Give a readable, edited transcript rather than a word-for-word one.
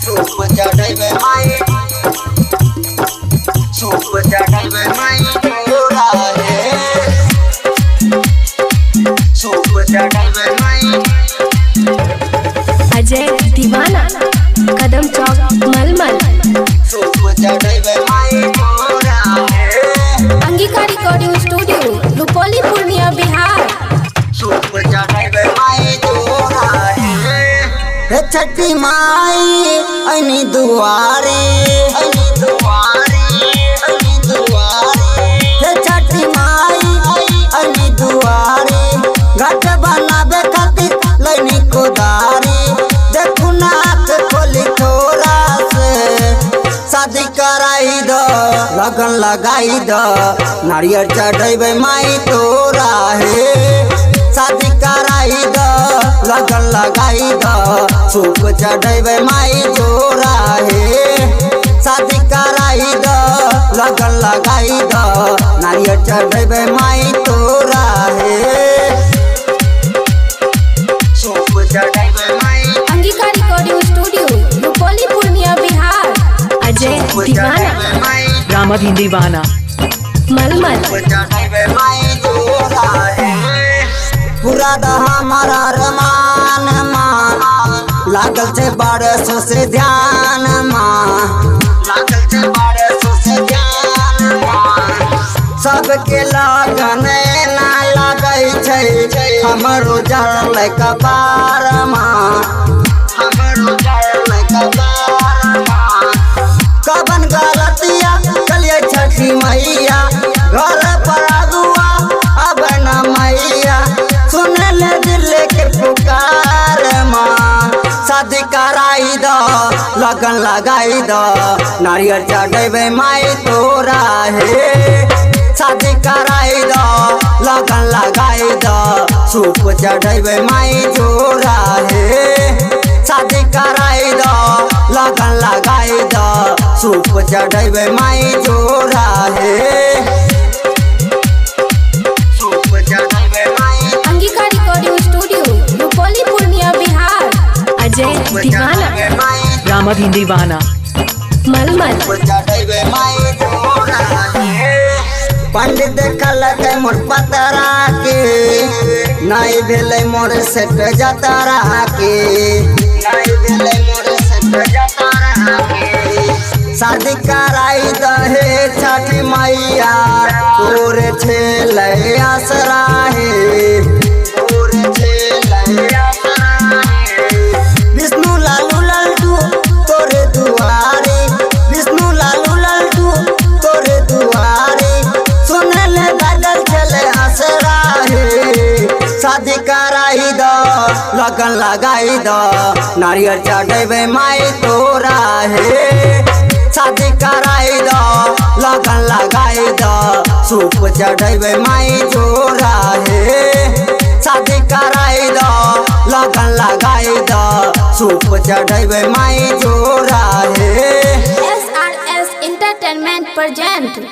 सूप चढ़ावे माई सूप चढ़ावे माई तोरा रे सूप चढ़ावे माई। अजय दीवाना कदम चौक मलमल। सूप चढ़ावे माई तोरा रे अंगिका रिकॉर्डिंग स्टूडियो रुपौली पूर्णिया बिहार। सूप चढ़ावे माई तोरा रे छठी माई अनी दुआरे अनी दुआरे अनी दुआरे हे छठी माई अनी दुआरे घाट बनावे खातिर लैनी कोदारी देखू नाक खोली थोड़ा से शादी कराई द लगन लगाई द नारियल चढ़ावे माई तोरा हे शादी कराई द लगन लगाई द सूप चढ़ावे माई जोरा हे शादी कराई द लगन लगाई द नारियल चढ़ावे माई तोरा हे सूप चढ़ावे माई। Angika recording studio Rupauli Purnia Bihar. अजय दीवाना रामाधीन दीवाना मलमल। चढ़ावे माई जोरा हे पूरा द हमारा रमान मान लागल से बारसों से ध्यान माँ लागल से बारसों से ध्यान माँ सबके लगन ना लगै छै हमरो जल कपार माँ हमरो जल कपार माँ कबन गलतिया कलिए छठी मैया घर पर अगुआ अब न मैया सुन ले दिल के पुकार माँ शादी कराई द लगन लगाई द नारियल चढ़ावे माई तोरा हे शादी कराई द लगन लगाई द सूप चढ़ावे माई जोरा हे शादी कराई द लगन लगाई द सूप चढ़ावे माई जोरा हे सूप चढ़ावे माई। Angika recording studio Rupauli Purnia Bihar. अजय दीवाना रामाधीन दीवाना मलमल। पंडित देखल मोर पतरा के नहीं भेले मोर सेट जतरा के नहीं भेले मोर सेट जतरा के शादी कराई दहे छठी मैया तोर छेले आसरा हे तोर छेले आसरा हे विष्णु लालू लल्टू तोरे दुआरे विष्णु लालू लल्टू तोरे दुआरे सुन ले गाजल चले आसरा हे शादी कराई द लगन लगाई द नारियल चढ़ावे माई तोरा हे शादी कराई द लगन लगाई द सूप चढ़ावे माई जोरा हे शादी कराई द लगन लगाई द सूप चढ़ावे माई जोरा हे। SRS Entertainment present